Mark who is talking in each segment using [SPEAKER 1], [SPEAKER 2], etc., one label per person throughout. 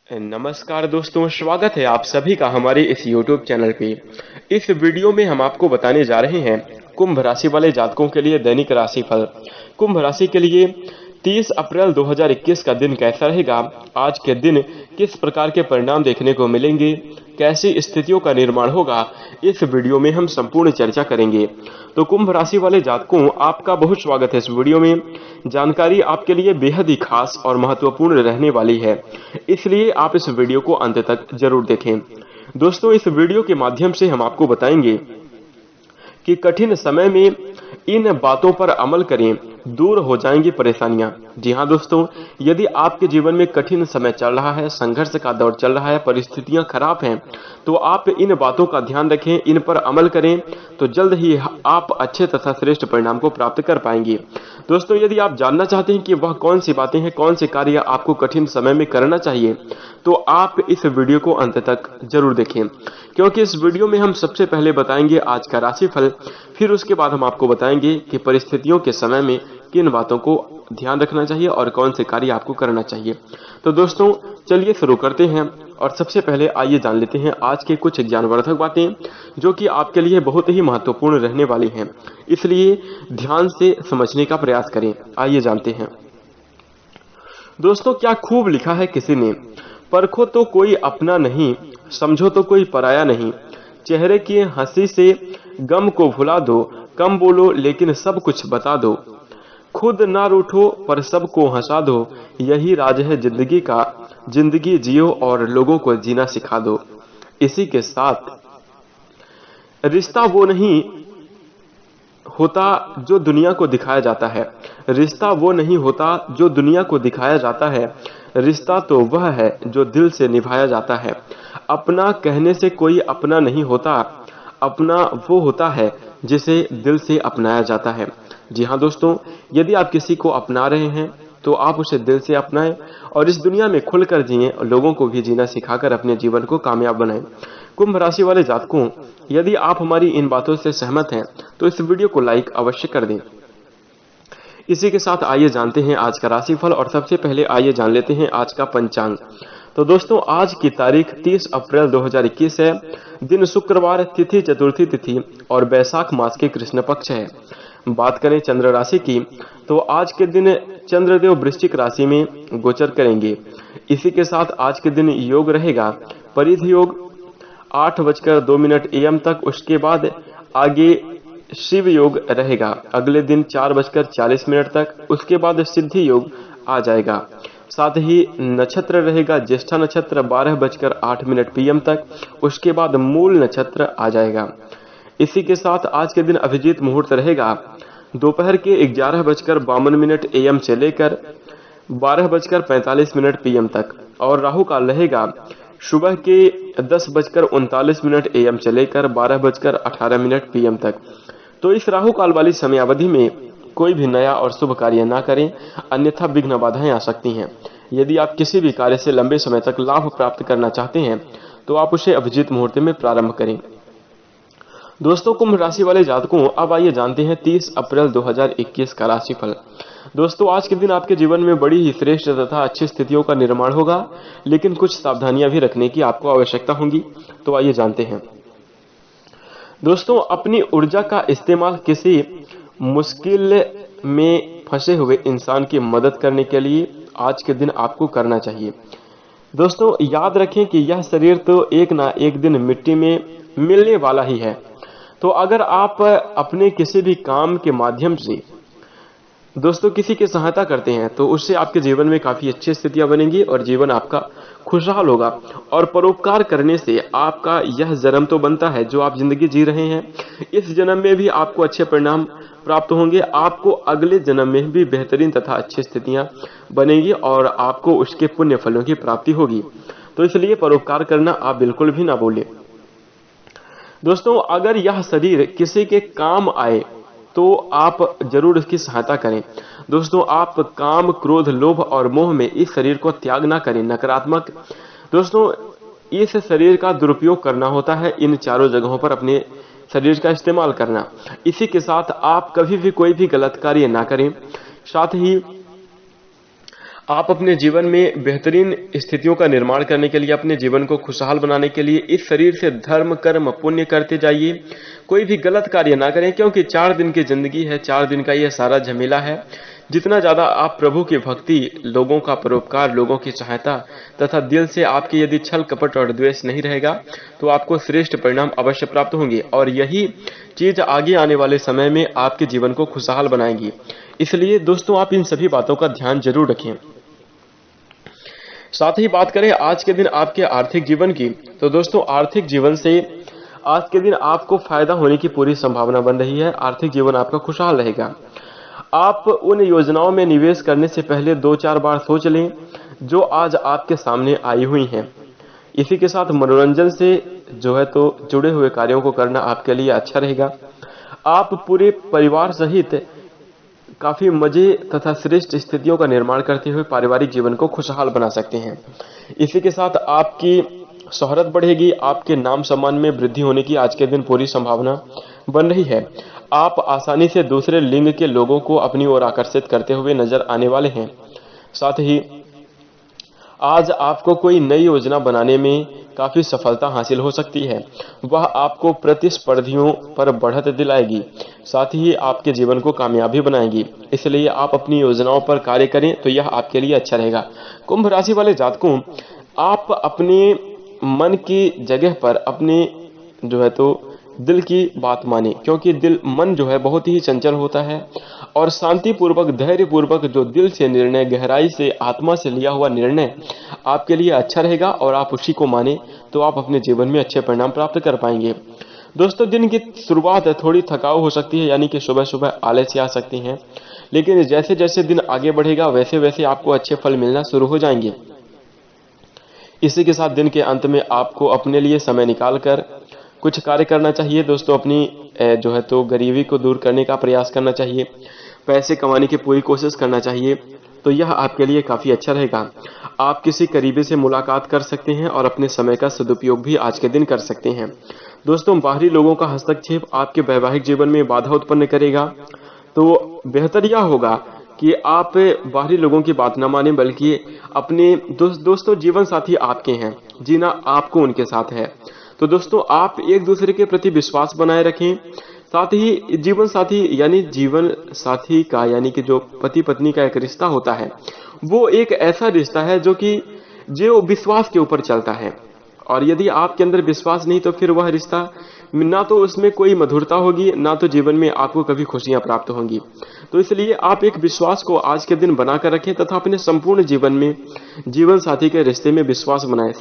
[SPEAKER 1] नमस्कार दोस्तों, स्वागत है आप सभी का हमारे इस YouTube चैनल पे। इस वीडियो में हम आपको बताने जा रहे हैं कुंभ राशि वाले जातकों के लिए दैनिक राशिफल। कुंभ राशि के लिए 30 अप्रैल 2021 का दिन कैसा रहेगा, आज के दिन किस प्रकार के परिणाम देखने को मिलेंगे, कैसी स्थितियों का निर्माण होगा, इस वीडियो में हम संपूर्ण चर्चा करेंगे। तो कुंभ राशि वाले जातकों, आपका बहुत स्वागत है इस वीडियो में। जानकारी आपके लिए बेहद ही खास और महत्वपूर्ण रहने वाली है, इसलिए आप इस वीडियो को अंत तक जरूर देखें। दोस्तों, इस वीडियो के माध्यम से हम आपको बताएंगे कि कठिन समय में इन बातों पर अमल करें, दूर हो जाएंगी परेशानियां। जी हाँ दोस्तों, यदि आपके जीवन में कठिन समय चल रहा है, संघर्ष का दौर चल रहा है, परिस्थितियां खराब हैं, तो आप इन बातों का ध्यान रखें, इन पर अमल करें, तो जल्द ही आप अच्छे तथा श्रेष्ठ परिणाम को प्राप्त कर पाएंगे। दोस्तों, यदि आप जानना चाहते हैं कि वह कौन सी बातें हैं, कौन से कार्य आपको कठिन समय में करना चाहिए, तो आप इस वीडियो को अंत तक जरूर देखें, क्योंकि इस वीडियो में हम सबसे पहले बताएंगे आज का राशिफल, फिर उसके बाद हम आपको बताएंगे कि परिस्थितियों के समय में किन बातों को ध्यान रखना चाहिए और कौन से कार्य आपको करना चाहिए। तो दोस्तों, चलिए शुरू करते हैं और सबसे पहले आइए जान लेते हैं आज के कुछ ज्ञानवर्धक बातें जो कि आपके लिए बहुत ही महत्वपूर्ण रहने वाली हैं, इसलिए ध्यान से समझने का प्रयास करें। आइए जानते हैं। दोस्तों, क्या खूब लिखा है किसी ने, परखो तो कोई अपना नहीं, समझो तो कोई पराया नहीं, चेहरे की हंसी से गम को भुला दो, कम बोलो लेकिन सब कुछ बता दो, खुद ना रूठो पर सबको हंसा दो, यही राज है जिंदगी का, जिंदगी जियो और लोगों को जीना सिखा दो। इसी के साथ रिश्ता वो नहीं होता जो दुनिया को दिखाया जाता है, रिश्ता वो नहीं होता जो दुनिया को दिखाया जाता है, रिश्ता तो वह है जो दिल से निभाया जाता है। अपना कहने से कोई अपना नहीं होता, अपना वो होता है जिसे दिल से अपनाया जाता है। जी हाँ दोस्तों, यदि आप किसी को अपना रहे हैं तो आप उसे दिल से अपनाएं और इस दुनिया में खुलकर जिएं और लोगों को भी जीना सिखाकर अपने जीवन को कामयाब बनाएं। कुंभ राशि वाले जातकों, यदि आप हमारी इन बातों से सहमत हैं तो इस वीडियो को लाइक अवश्य कर दें। इसी के साथ आइए जानते हैं आज का राशिफल और सबसे पहले आइए जान लेते हैं आज का पंचांग। तो दोस्तों, आज की तारीख 30 अप्रैल 2021 है, दिन शुक्रवार, तिथि चतुर्थी तिथि और बैसाख मास के कृष्ण पक्ष है। बात करें चंद्र राशि की, तो आज के दिन चंद्रदेव वृश्चिक राशि में गोचर करेंगे। इसी के साथ आज के दिन योग रहेगा परिध योग 8:02 AM तक, उसके बाद आगे शिव योग रहेगा अगले दिन 4:40 तक, उसके बाद सिद्धि योग आ जाएगा। साथ ही नक्षत्र रहेगा ज्येष्ठा नक्षत्र 12:08 PM तक, उसके बाद मूल नक्षत्र आ जाएगा। इसी के साथ आज के दिन अभिजीत मुहूर्त रहेगा दोपहर के 11:52 AM से लेकर 12:45 PM तक, और राहु काल रहेगा सुबह के 10:39 AM से लेकर 12:18 PM तक। तो इस राहु काल वाली समयावधि में कोई भी नया और शुभ कार्य ना करें, अन्यथा विघ्न बाधाएं आ सकती हैं। यदि आप किसी भी कार्य से लंबे समय तक लाभ प्राप्त करना चाहते हैं तो आप उसे अभिजीत मुहूर्त में प्रारंभ करें। दोस्तों, कुंभ राशि वाले जातकों, अब आइए जानते हैं 30 अप्रैल 2021 का राशिफल। दोस्तों, आज के दिन आपके जीवन में बड़ी ही श्रेष्ठ तथा अच्छी स्थितियों का निर्माण होगा, लेकिन कुछ सावधानियां भी रखने की आपको आवश्यकता होगी। तो आइए जानते हैं। दोस्तों, अपनी ऊर्जा का इस्तेमाल किसी मुश्किल में फंसे हुए इंसान की मदद करने के लिए आज के दिन आपको करना चाहिए। दोस्तों, याद रखें कि यह शरीर तो एक ना एक दिन मिट्टी में मिलने वाला ही है। तो अगर आप अपने किसी भी काम के माध्यम से दोस्तों किसी की सहायता करते हैं तो उससे आपके जीवन में काफी अच्छी स्थितियां बनेंगी और जीवन आपका खुशहाल होगा। और परोपकार करने से आपका यह जन्म तो बनता है जो आप जिंदगी जी रहे हैं, इस जन्म में भी आपको अच्छे परिणाम प्राप्त होंगे, आपको अगले जन्म में भी बेहतरीन तथा अच्छी स्थितियां बनेंगी और आपको उसके पुण्य फलों की प्राप्ति होगी। तो इसलिए परोपकार करना आप बिल्कुल भी ना भूलें। दोस्तों, अगर यह शरीर किसी के काम आए तो आप जरूर इसकी सहायता करें। दोस्तों, आप काम, क्रोध, लोभ और मोह में इस शरीर को त्याग ना करें। नकारात्मक दोस्तों, इस शरीर का दुरुपयोग करना होता है, इन चारों जगहों पर अपने शरीर का इस्तेमाल करना। इसी के साथ आप कभी भी कोई भी गलत कार्य ना करें। साथ ही आप अपने जीवन में बेहतरीन स्थितियों का निर्माण करने के लिए, अपने जीवन को खुशहाल बनाने के लिए इस शरीर से धर्म कर्म पुण्य करते जाइए। कोई भी गलत कार्य ना करें, क्योंकि 4 दिन की जिंदगी है, 4 दिन का ये सारा झमेला है। जितना ज्यादा आप प्रभु की भक्ति, लोगों का परोपकार, लोगों की सहायता तथा दिल से आपके यदि छल कपट और द्वेष नहीं रहेगा तो आपको श्रेष्ठ परिणाम अवश्य प्राप्त होंगे, और यही चीज आगे आने वाले समय में आपके जीवन को खुशहाल बनाएगी। इसलिए दोस्तों, आप इन सभी बातों का ध्यान जरूर रखें। साथ ही बात करें आज के दिन आपके आर्थिक जीवन की, तो दोस्तों आर्थिक जीवन से आज के दिन आपको फायदा होने की पूरी संभावना बन रही है। आर्थिक जीवन आपका खुशहाल रहेगा। आप उन योजनाओं में निवेश करने से पहले 2-4 बार सोच लें जो आज आपके सामने आई हुई हैं। इसी के साथ मनोरंजन से जो है तो जुड़े हुए कार्यों को करना आपके लिए अच्छा रहेगा। आप पूरे परिवार सहित काफी मजे तथा श्रेष्ठ स्थितियों का निर्माण करते हुए पारिवारिक जीवन को खुशहाल बना सकते हैं। इसी के साथ आपकी शोहरत बढ़ेगी, आपके नाम सम्मान में वृद्धि होने की आज के दिन पूरी संभावना बन रही है। आप आसानी से दूसरे लिंग के लोगों को अपनी ओर आकर्षित करते हुए नजर आने वाले हैं। साथ ही आज आपको कोई नई योजना बनाने में काफी सफलता हासिल हो सकती है। वह आपको प्रतिस्पर्धियों पर बढ़त दिलाएगी, साथ ही आपके जीवन को कामयाबी बनाएगी। इसलिए आप अपनी योजनाओं पर कार्य करें तो यह आपके लिए अच्छा रहेगा। कुंभ राशि वाले जातकों, आप अपने मन की जगह पर अपने जो है तो दिल की बात माने, क्योंकि मन जो है बहुत ही चंचल होता है, और शांतिपूर्वक धैर्यपूर्वक जो दिल से निर्णय, गहराई से आत्मा से लिया हुआ निर्णय आपके लिए अच्छा रहेगा, और आप उसी को माने तो आप अपने जीवन में अच्छे परिणाम प्राप्त कर पाएंगे। दोस्तों, दिन की शुरुआत थोड़ी थकाऊ हो सकती है, यानी कि सुबह सुबह आलस्य आ सकती हैं, लेकिन जैसे जैसे दिन आगे बढ़ेगा वैसे वैसे आपको अच्छे फल मिलना शुरू हो जाएंगे। इसी के साथ दिन के अंत में आपको अपने लिए समय निकालकर कुछ कार्य करना चाहिए। दोस्तों, अपनी जो है तो गरीबी को दूर करने का प्रयास करना चाहिए, पैसे कमाने की पूरी कोशिश करना चाहिए, तो यह आपके लिए काफी अच्छा रहेगा। आप किसी करीबी से मुलाकात कर सकते हैं और अपने समय का सदुपयोग भी आज के दिन कर सकते हैं। दोस्तों, बाहरी लोगों का हस्तक्षेप आपके वैवाहिक जीवन में बाधा उत्पन्न करेगा, तो बेहतर यह होगा कि आप बाहरी लोगों की बात न माने, बल्कि अपने दोस्तों जीवन साथी आपके हैं, जीना आपको उनके साथ है। तो दोस्तों, आप एक दूसरे के प्रति विश्वास बनाए रखें। साथ ही जीवन साथी का यानी कि जो पति पत्नी का एक रिश्ता होता है, वो एक ऐसा रिश्ता है जो विश्वास के ऊपर चलता है, और यदि आपके अंदर विश्वास नहीं तो फिर वह रिश्ता ना तो उसमें कोई मधुरता होगी, ना तो जीवन में आपको कभी खुशियां प्राप्त होंगी। तो इसलिए आप एक विश्वास को आज के दिन बनाकर रखें तथा अपने संपूर्ण जीवन में जीवन साथी के रिश्ते में विश्वास बनाएं।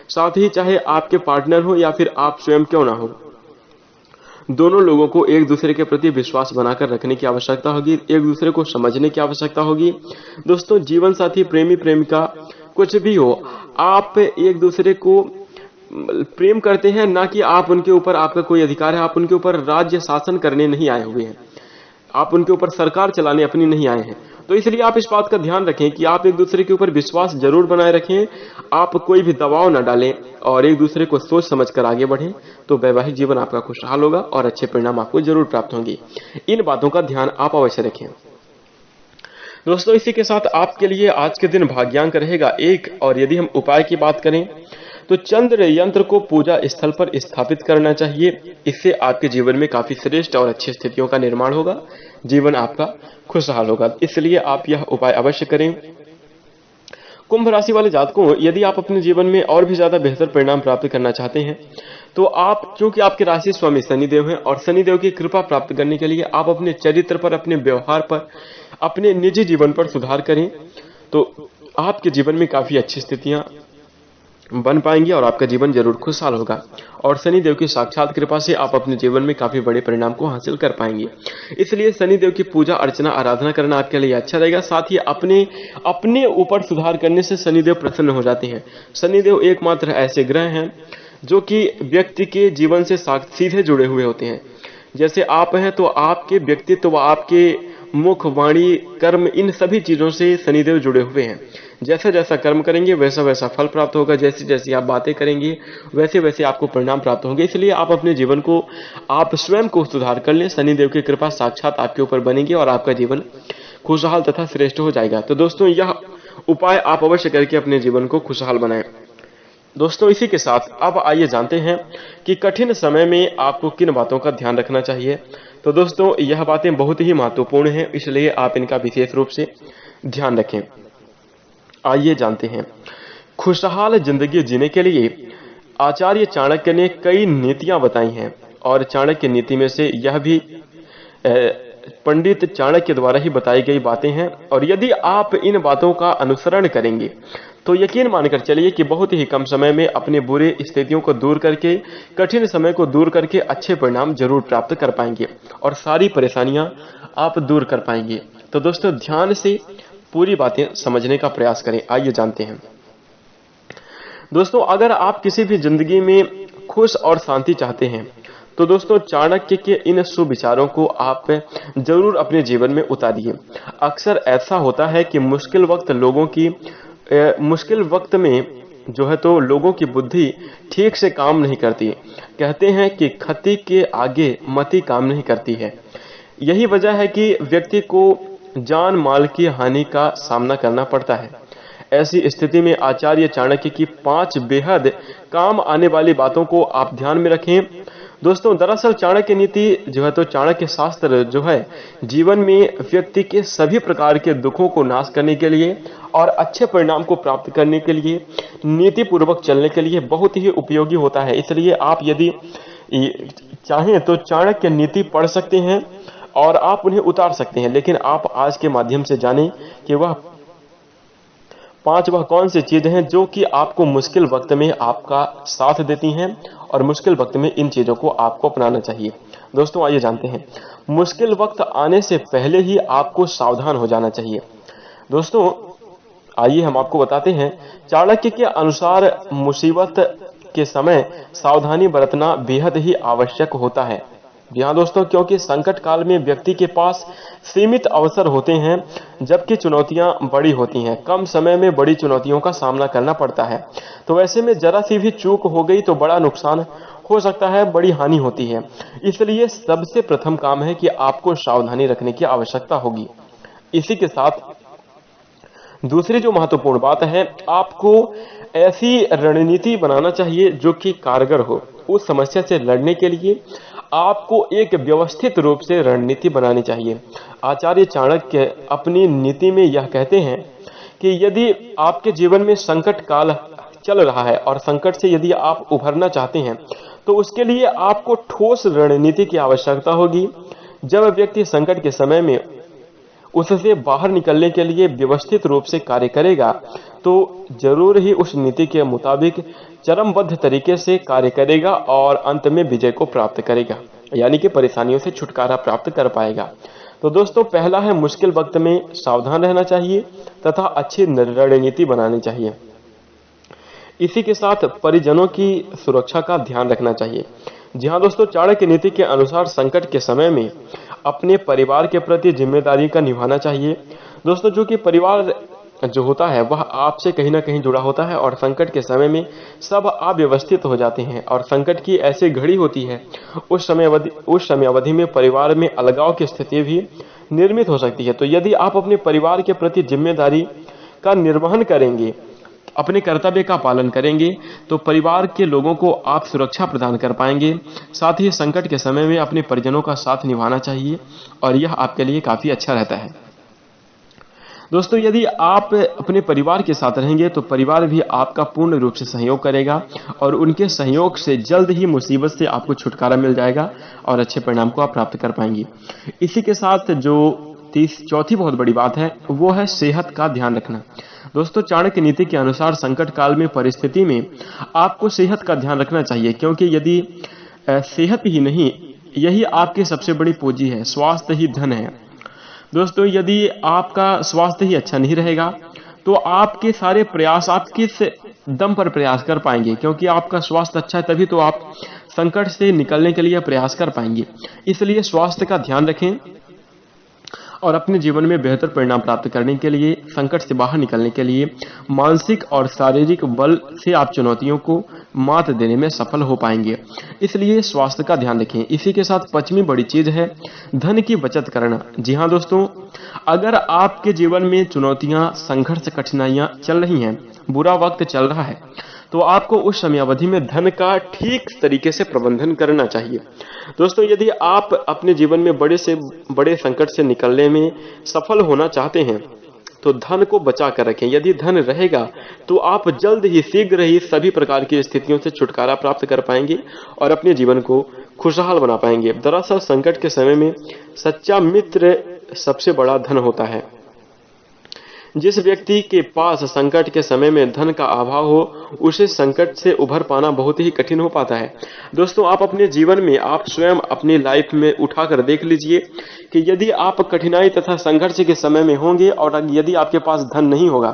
[SPEAKER 1] साथ ही चाहे आपके पार्टनर हो या फिर आप स्वयं क्यों ना हो, दोनों लोगों को एक दूसरे के प्रति विश्वास बनाकर रखने की आवश्यकता होगी, एक दूसरे को समझने की आवश्यकता होगी। दोस्तों, जीवन साथी, प्रेमी प्रेमिका कुछ भी हो, आप एक दूसरे को प्रेम करते हैं, ना कि आप उनके ऊपर आपका कोई अधिकार है। आप उनके ऊपर राज्य शासन करने नहीं आए हुए हैं, आप उनके ऊपर सरकार चलाने अपनी नहीं आए हैं। तो इसलिए आप इस बात का ध्यान रखें कि आप एक दूसरे के ऊपर विश्वास जरूर बनाए रखें, आप कोई भी दबाव न डालें और एक दूसरे को सोच समझकर आगे बढ़ें, तो वैवाहिक जीवन आपका खुशहाल होगा और अच्छे परिणाम आपको जरूर प्राप्त होंगे। इन बातों का ध्यान आप अवश्य रखें। दोस्तों, इसी के साथ आपके लिए आज के दिन भाग्यांक रहेगा 1, और यदि हम उपाय की बात करें तो चंद्र यंत्र को पूजा स्थल पर स्थापित करना चाहिए। इससे आपके जीवन में काफी श्रेष्ठ और अच्छी स्थितियों का निर्माण होगा, जीवन आपका खुशहाल होगा, इसलिए आप यह उपाय अवश्य करें। कुंभ राशि वाले जातकों, यदि आप अपने जीवन में और भी ज्यादा बेहतर परिणाम प्राप्त करना चाहते हैं तो आप, क्योंकि आपके राशि स्वामी शनिदेव हैं, और शनिदेव की कृपा प्राप्त करने के लिए आप अपने चरित्र पर, अपने व्यवहार पर, अपने निजी जीवन पर सुधार करें, तो आपके जीवन में काफी अच्छी स्थितियां बन पाएंगी और आपका जीवन जरूर खुशहाल होगा, और शनिदेव की साक्षात कृपा से आप अपने जीवन में काफी बड़े परिणाम को हासिल कर पाएंगे। इसलिए शनिदेव की पूजा अर्चना आराधना करना आपके लिए अच्छा रहेगा। साथ ही अपने ऊपर सुधार करने से शनिदेव प्रसन्न हो जाते हैं। शनिदेव एकमात्र ऐसे ग्रह हैं जो कि व्यक्ति के जीवन से सीधे जुड़े हुए होते हैं। जैसे आप हैं तो आपके व्यक्तित्व, आपके मुख, वाणी, कर्म, इन सभी चीजों से शनिदेव जुड़े हुए हैं। जैसा जैसा कर्म करेंगे वैसा वैसा फल प्राप्त होगा, जैसे जैसे आप बातें करेंगे वैसे वैसे आपको परिणाम प्राप्त होंगे। इसलिए आप अपने जीवन को, आप स्वयं को सुधार कर लें, शनिदेव की कृपा साक्षात आपके ऊपर बनेगी और आपका जीवन खुशहाल तथा श्रेष्ठ हो जाएगा। तो दोस्तों, यह उपाय आप अवश्य करके अपने जीवन को खुशहाल बनाएं। दोस्तों इसी के साथ अब आइए जानते हैं कि कठिन समय में आपको किन बातों का ध्यान रखना चाहिए। तो दोस्तों यह बातें बहुत ही महत्वपूर्ण हैं, इसलिए आप इनका विशेष रूप से ध्यान रखें। आइए जानते हैं। खुशहाल जिंदगी जीने के लिए आचार्य चाणक्य ने कई नीतियां बताई हैं और चाणक्य नीति में से यह भी पंडित चाणक्य द्वारा ही बताई गई बातें हैं और यदि आप इन बातों का अनुसरण करेंगे तो यकीन मानकर चलिए कि बहुत ही कम समय में अपनी बुरी स्थितियों को दूर करके, कठिन समय को दूर करके अच्छे परिणाम जरूर प्राप्त कर पाएंगे और सारी परेशानियां आप दूर कर पाएंगे। तो दोस्तों ध्यान से पूरी बातें समझने का प्रयास करें। आइए जानते हैं। दोस्तों अगर आप किसी भी जिंदगी में खुश और शांति चाहते हैं तो दोस्तों चाणक्य के इन शुभ विचारों को आप जरूर अपने जीवन में उतारिए। अक्सर ऐसा होता है कि मुश्किल वक्त में जो है तो लोगों की बुद्धि ठीक से काम नहीं करती। कहते हैं कि खती के आगे मति काम नहीं करती है। यही वजह है कि व्यक्ति को जान माल की हानि का सामना करना पड़ता है। ऐसी स्थिति में आचार्य चाणक्य की 5 बेहद काम आने वाली बातों को आप ध्यान में रखें। दोस्तों दरअसल चाणक्य नीति जो है तो चाणक्य शास्त्र जो है जीवन में व्यक्ति के सभी प्रकार के दुखों को नाश करने के लिए और अच्छे परिणाम को प्राप्त करने के लिए, नीति पूर्वक चलने के लिए बहुत ही उपयोगी होता है। इसलिए आप यदि चाहें तो चाणक्य नीति पढ़ सकते हैं और आप उन्हें उतार सकते हैं। लेकिन आप आज के माध्यम से जानें कि वह 5 वह कौन सी चीजें हैं जो कि आपको मुश्किल वक्त में आपका साथ देती हैं और मुश्किल वक्त में इन चीजों को आपको अपनाना चाहिए। दोस्तों आइए जानते हैं। मुश्किल वक्त आने से पहले ही आपको सावधान हो जाना चाहिए। दोस्तों आइए हम आपको बताते हैं। चाणक्य के अनुसार मुसीबत के समय सावधानी बरतना बेहद ही आवश्यक होता है। यहाँ दोस्तों क्योंकि संकट काल में व्यक्ति के पास सीमित अवसर होते हैं जबकि चुनौतियां बड़ी होती हैं। कम समय में बड़ी चुनौतियों का सामना करना पड़ता है। तो वैसे में जरा सी भी चूक हो गई तो बड़ा नुकसान हो सकता है, बड़ी हानि होती है। इसलिए सबसे प्रथम काम है कि आपको सावधानी रखने की आवश्यकता होगी। इसी के साथ दूसरी जो महत्वपूर्ण बात है, आपको ऐसी रणनीति बनाना चाहिए जो कि कारगर हो। उस समस्या से लड़ने के लिए आपको एक व्यवस्थित रूप से रणनीति बनानी चाहिए। आचार्य चाणक्य अपनी नीति में यह कहते हैं कि यदि आपके जीवन में संकट काल चल रहा है और संकट से यदि आप उभरना चाहते हैं तो उसके लिए आपको ठोस रणनीति की आवश्यकता होगी। जब व्यक्ति संकट के समय में उससे बाहर निकलने के लिए व्यवस्थित रूप से कार्य करेगा तो जरूर ही उस नीति के मुताबिक चरमबद्ध तरीके से कार्य करेगा और अंत में विजय को प्राप्त करेगा, यानी कि परेशानियों से छुटकारा प्राप्त कर पाएगा। तो दोस्तों पहला है मुश्किल वक्त में सावधान रहना चाहिए तथा अच्छी रणनीति बनानी चाहिए। इसी के साथ परिजनों की सुरक्षा का ध्यान रखना चाहिए। जी हाँ दोस्तों, चाणक्य नीति के अनुसार संकट के समय में अपने परिवार के प्रति जिम्मेदारी का निभाना चाहिए। दोस्तों जो कि परिवार जो होता है वह आपसे कहीं ना कहीं जुड़ा होता है और संकट के समय में सब अव्यवस्थित हो जाते हैं और संकट की ऐसी घड़ी होती है उस समय अवधि में परिवार में अलगाव की स्थिति भी निर्मित हो सकती है। तो यदि आप अपने परिवार के प्रति जिम्मेदारी का निर्वहन करेंगे, अपने कर्तव्य का पालन करेंगे तो परिवार के लोगों को आप सुरक्षा प्रदान कर पाएंगे। साथ ही संकट के समय में अपने परिजनों का साथ निभाना चाहिए और यह आपके लिए काफी अच्छा रहता है। दोस्तों यदि आप अपने परिवार के साथ रहेंगे तो परिवार भी आपका पूर्ण रूप से सहयोग करेगा और उनके सहयोग से जल्द ही मुसीबत से आपको छुटकारा मिल जाएगा और अच्छे परिणाम को आप प्राप्त कर पाएंगे। इसी के साथ जो चौथी बहुत बड़ी बात है वो है सेहत का ध्यान रखना। दोस्तों चाणक्य नीति के अनुसार संकट काल में परिस्थिति में आपको सेहत का ध्यान रखना चाहिए, क्योंकि यदि सेहत ही नहीं, यही आपकी सबसे बड़ी पूंजी है। स्वास्थ्य ही धन है। दोस्तों यदि आपका स्वास्थ्य ही अच्छा नहीं रहेगा तो आपके सारे प्रयास आप किस दम पर प्रयास कर पाएंगे, क्योंकि आपका स्वास्थ्य अच्छा है तभी तो आप संकट से निकलने के लिए प्रयास कर पाएंगे। इसलिए स्वास्थ्य का ध्यान रखें और अपने जीवन में बेहतर परिणाम प्राप्त करने के लिए, संकट से बाहर निकलने के लिए मानसिक और शारीरिक बल से आप चुनौतियों को मात देने में सफल हो पाएंगे। इसलिए स्वास्थ्य का ध्यान रखें। इसी के साथ 5वीं बड़ी चीज है धन की बचत करना। जी हाँ दोस्तों, अगर आपके जीवन में चुनौतियां, संघर्ष, कठिनाइयां चल रही हैं, बुरा वक्त चल रहा है, तो आपको उस समयावधि में धन का ठीक तरीके से प्रबंधन करना चाहिए। दोस्तों, यदि आप अपने जीवन में बड़े से बड़े संकट से निकलने में सफल होना चाहते हैं तो धन को बचा कर रखें। यदि धन रहेगा तो आप जल्द ही, शीघ्र ही सभी प्रकार की स्थितियों से छुटकारा प्राप्त कर पाएंगे और अपने जीवन को खुशहाल बना पाएंगे। दरअसल संकट के समय में सच्चा मित्र सबसे बड़ा धन होता है। जिस व्यक्ति के पास संकट के समय में धन का अभाव हो, उसे संकट से उभर पाना बहुत ही कठिन हो पाता है। दोस्तों, आप अपने जीवन में, आप स्वयं अपनी लाइफ में उठाकर देख लीजिए कि यदि आप कठिनाई तथा संघर्ष के समय में होंगे और यदि आपके पास धन नहीं होगा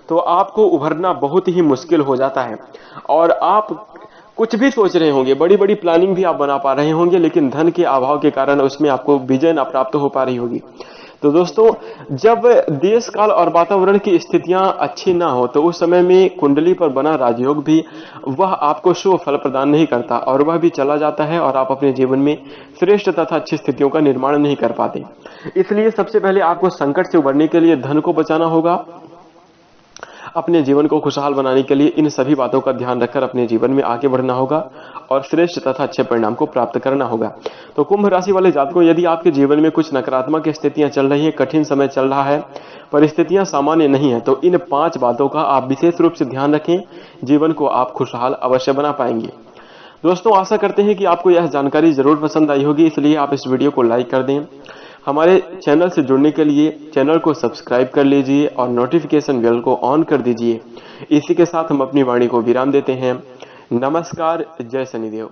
[SPEAKER 1] तो आपको उभरना बहुत ही मुश्किल हो जाता है और आप कुछ भी सोच रहे होंगे, बड़ी बड़ी प्लानिंग भी आप बना पा रहे होंगे, लेकिन धन के अभाव के कारण उसमें आपको विजय न प्राप्त हो पा रही होगी। तो दोस्तों, जब देश काल और वातावरण की स्थितियां अच्छी ना हो तो उस समय में कुंडली पर बना राजयोग भी वह आपको शुभ फल प्रदान नहीं करता और वह भी चला जाता है और आप अपने जीवन में श्रेष्ठ तथा अच्छी स्थितियों का निर्माण नहीं कर पाते। इसलिए सबसे पहले आपको संकट से उबरने के लिए धन को बचाना होगा। अपने जीवन को खुशहाल बनाने के लिए इन सभी बातों का ध्यान रखकर अपने जीवन में आगे बढ़ना होगा और श्रेष्ठ तथा अच्छे परिणाम को प्राप्त करना होगा। तो कुंभ राशि वाले जातकों, यदि आपके जीवन में कुछ नकारात्मक स्थितियां चल रही है, कठिन समय चल रहा है, परिस्थितियां सामान्य नहीं है, तो इन 5 बातों का आप विशेष रूप से ध्यान रखें। जीवन को आप खुशहाल अवश्य बना पाएंगे। दोस्तों, आशा करते हैं कि आपको यह जानकारी जरूर पसंद आई होगी, इसलिए आप इस वीडियो को लाइक कर दें। हमारे चैनल से जुड़ने के लिए चैनल को सब्सक्राइब कर लीजिए और नोटिफिकेशन बेल को ऑन कर दीजिए। इसी के साथ हम अपनी वाणी को विराम देते हैं। नमस्कार, जय शनिदेव।